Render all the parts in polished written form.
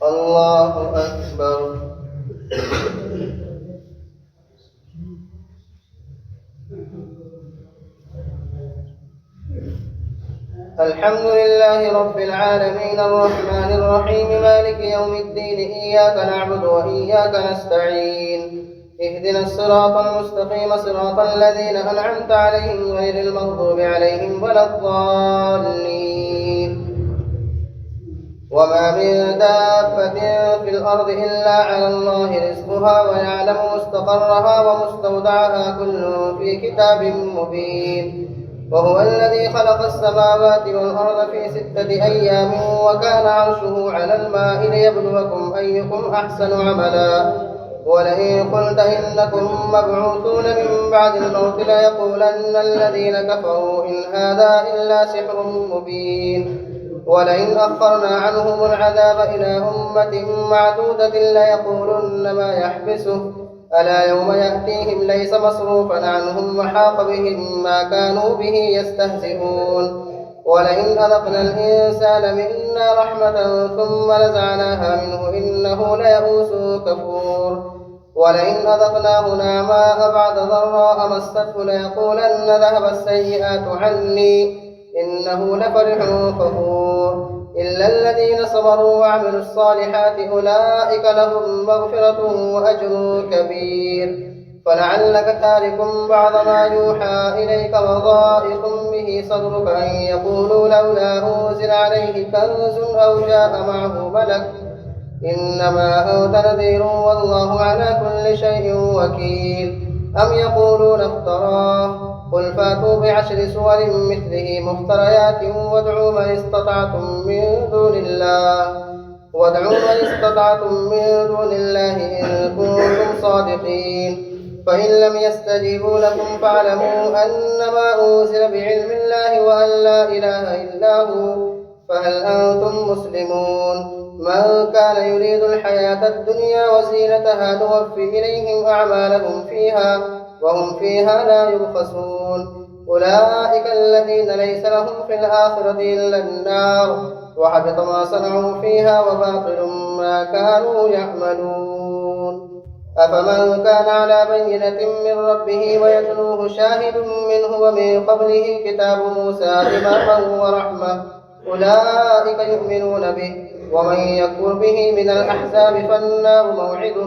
الله أكبر. الحمد لله رب العالمين الرحمن الرحيم مالك يوم الدين إياك نعبد وإياك نستعين اهدنا الصراط المستقيم صراط الذين أنعمت عليهم غير المغضوب عليهم ولا الضالين. وما من دابة في الأرض إلا على الله رزقها ويعلم مستقرها ومستودعها كل في كتاب مبين. وهو الذي خلق السماوات والأرض في 6 أيام وكان عرشه على الماء ليبلوكم أيكم أحسن عملا. ولئن قلت إنكم مبعوثون من بعد الموت ليقولن الذين كفروا إن هذا إلا سحر مبين. ولئن أخرنا عنهم العذاب إلى أمة معدودة ليقولن ما يحبسه ألا يوم يأتيهم ليس مصروفا عنهم وحاق بهم ما كانوا به يستهزئون. ولئن أذقنا الإنسان منا رحمة ثم نزعناها منه إنه ليئوس كفور. ولئن أذقناه نعماء بعد ضراء مسته ليقولن ذهب السيئات عني إنه لفرح فخور. إلا الذين صبروا وعملوا الصالحات أولئك لهم مغفرة وأجر كبير. فلعلك تارك بعض ما يوحى إليك وضائق به صدرك أن يقولوا لولا أنزل عليه كنز أو جاء معه ملك إنما أنت نذير والله على كل شيء وكيل. أم يقولون افتراه قل فاتوا ب10 سور مثله مفتريات وادعوا من استطعتم من دون الله إن كنتم صادقين. فإن لم يستجيبوا لكم فاعلموا أنما أنزل بعلم الله وأن لا إله إلا هو فهل أنتم مسلمون. من كان يريد الحياة الدنيا وزينتها نوفي إليهم أعمالهم فيها وهم فيها لا يبخسون. أولئك الذين ليس لهم في الآخرة إلا النار وحبط ما صنعوا فيها وباطل ما كانوا يعملون. أفمن كان على بينة من ربه ويتلوه شاهد منه ومن قبله كتاب موسى إماما ورحمة أولئك يؤمنون به. ومن يكفر به من الأحزاب فالنار موعده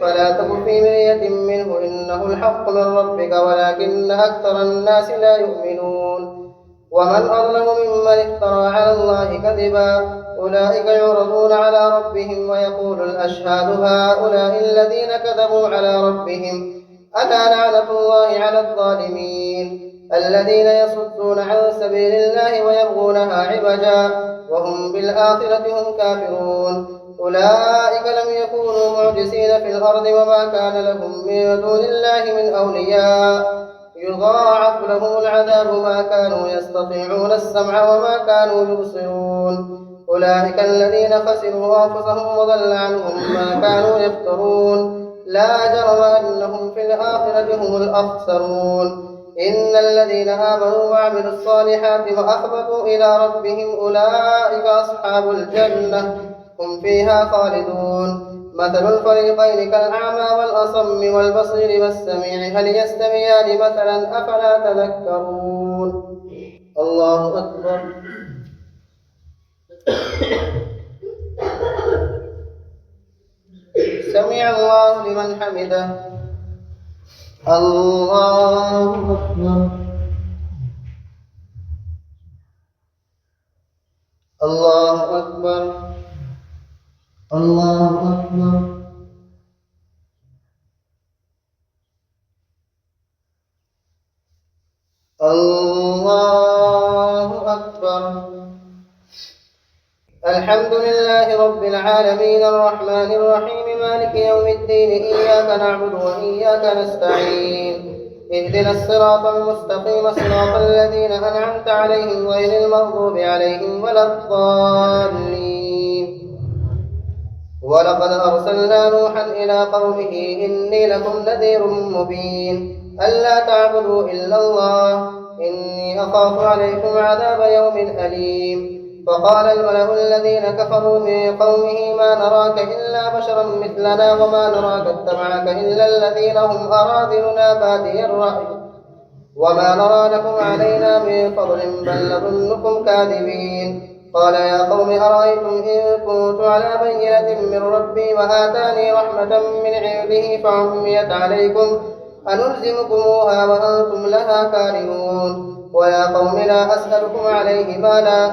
فلا تك في مرية منه إنه الحق من ربك ولكن أكثر الناس لا يؤمنون. ومن أظلم ممن افترى على الله كذبا أولئك يعرضون على ربهم ويقول الأشهاد هؤلاء الذين كذبوا على ربهم ألا لعنة الله على الظالمين الذين يصدون عن سبيل الله ويبغونها عوجا وهم بالآخرة هم كافرون. أولئك لم يكونوا معجزين في الأرض وما كان لهم من دون الله من أولياء يضاعف لهم العذاب ما كانوا يستطيعون السمع وما كانوا يبصرون. أولئك الذين خسروا أنفسهم وضل عنهم ما كانوا يفترون. لا جرم أنهم في الآخرة هم الأخسرون. إن الذين آمنوا وعملوا الصالحات وأخبتوا إلى ربهم أولئك أصحاب الجنة هم فيها خالدون. مثل الفريقين كالأعمى والأصم والبصير والسميع هل يستويان مثلا أفلا تذكرون. الله أكبر. سمع الله لمن حمده. الله أكبر. الله أكبر. الله أكبر. الله أكبر. الحمد لله رب العالمين الرحمن الرحيم مالك يوم الدين إياك نعبد وإياك نستعين اهدنا الصراط المستقيم صراط الذين أنعمت عليهم غير المغضوب عليهم ولا الضالين. ولقد أرسلنا نوحا إلى قومه إني لكم نذير مبين ألا تعبدوا إلا الله إني أخاف عليكم عذاب يوم أليم. فقال الملأ الذين كفروا من قومه ما نراك إلا بشرا مثلنا وما نراك اتبعك إلا الذين هم أراذلنا بادي الرأي وما نرى لكم علينا من فضل بل نظنكم كاذبين. قال يا قوم أرأيتم إن كنت على بينة من ربي وآتاني رحمة من عنده فعميت عليكم أنلزمكموها وأنتم لها كارهون. ويا قوم لا أسألكم عليه مالا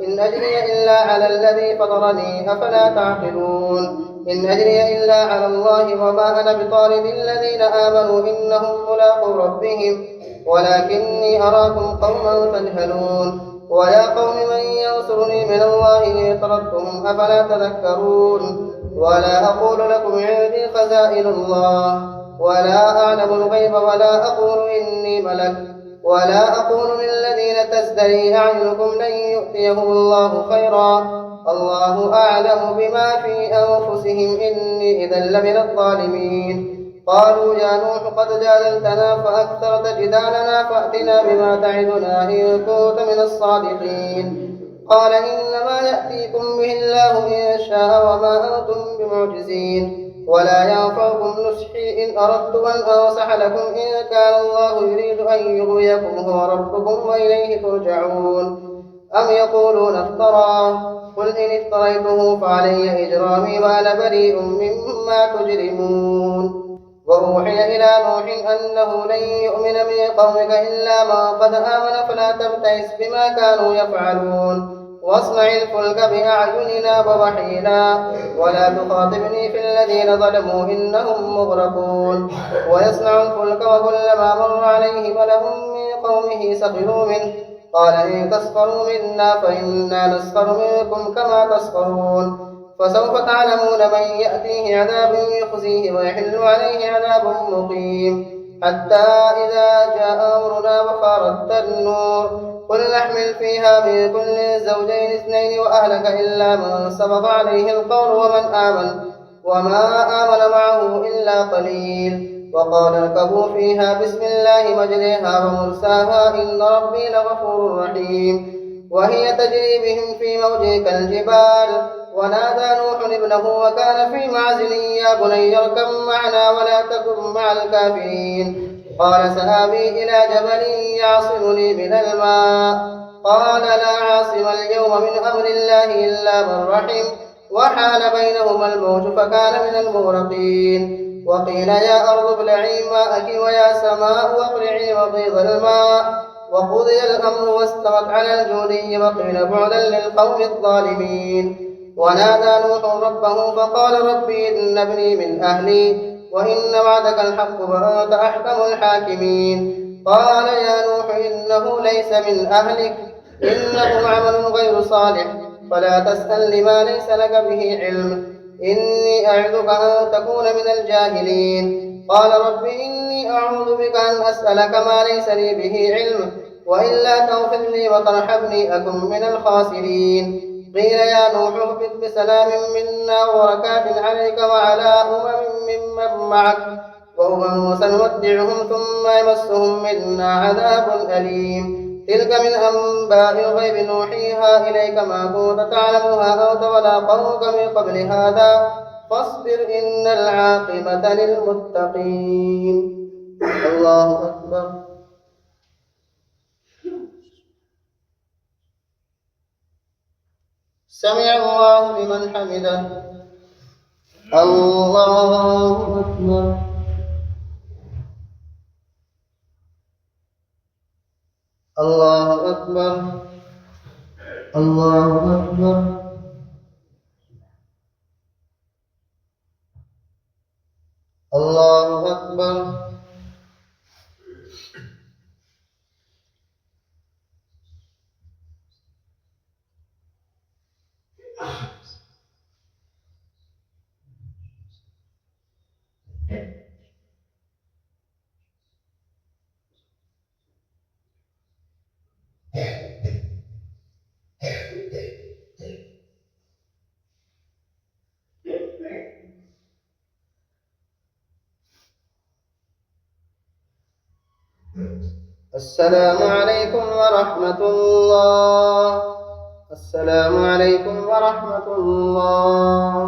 إن أجري إلا على الذي فطرني أفلا تعقلون. إن أجري إلا على الله وما أنا بطارد الذين آمنوا إنهم ملاقو ربهم ولكني أراكم قوما تجهلون. ويا قوم من ينصرني من الله إن طردتهم أفلا تذكرون. ولا أقول لكم عندي خزائن الله ولا أعلم الغيب ولا أقول إني ملك ولا أقول للذين تزدري أعينكم لن يؤتيهم الله خيرا الله أعلم بما في أنفسهم إني إذا لمن الظالمين. قالوا يا نوح قد جادلتنا فأكثرت جدالنا فأتنا بما تعدنا إن كنت من الصادقين. قال إنما يأتيكم به الله إن شاء وما أنتم بمعجزين ولا ينفعكم نصحي إن أردت أن أنصح لكم إن كان الله يريد أن يغويكم هو ربكم وإليه ترجعون. أم يقولون افترى قل إن افتريته فعلي إجرامي وأنا بريء مما تجرمون. وأوحي إلى نوح أنه لن يؤمن من قومك إلا من قد آمن فلا تبتئس بما كانوا يفعلون واصنع الفلك بأعيننا ووحينا ولا تخاطبني في الذين ظلموا إنهم مغرقون. ويصنع الفلك وكلما مر عليه ملأ من قومه سخروا منه قال إن تسخروا منا فإنا نسخر منكم كما تسخرون. فسوف تعلمون من يأتيه عذاب يخزيه ويحل عليه عذاب مقيم. حتى إذا جاء أمرنا وفارت النور قل نحمل فيها من كل زوجين اثنين وأهلك إلا من سبق عليه القول وما آمن معه إلا قليل. وقال اركبوا فيها بسم الله مجريها ومرساها إن ربي لغفور رحيم. وهي تجري بهم في موج كالجبال ونادى نوح ابنه وكان في معزل يا بني اركب معنا ولا تكن مع الكافرين. قال سآوي إلى جبل يعصمني من الماء قال لا عاصم اليوم من أمر الله إلا من رحم وحال بينهما الموج فكان من المغرقين. وقيل يا أرض ابلعي ماءك ويا سماء واقلعي وغيض الماء وقضي الأمر واستوت على الجودي وقيل بعدا للقوم الظالمين. ونادى نوح ربه فقال ربي إن ابني من أهلي وإن وعدك الحق وأنت أحكم الحاكمين. قال يا نوح إنه ليس من أهلك إنه عمل غير صالح فلا تسأل لما ليس لك به علم إني أعظك أن تكون من الجاهلين. قال رب إني أعوذ بك أن أسألك ما ليس لي به علم وإلا تغفر لي وترحمني أكن من الخاسرين. قيل يا نوح اهبط بسلام منا وبركات عليك وعلى ممن معك سنمتعهم ثم يمسهم منا عذاب أليم. تلك من أنباء الغيب نوحيها إليك ما كنت تعلمها أنت ولا قومك من قبل هذا فاصبر إن العاقبة للمتقين. الله أكبر. سمع الله لمن حمده. الله أكبر. الله أكبر. الله أكبر. الله أكبر. السلام عليكم ورحمة الله. السلام عليكم ورحمة الله.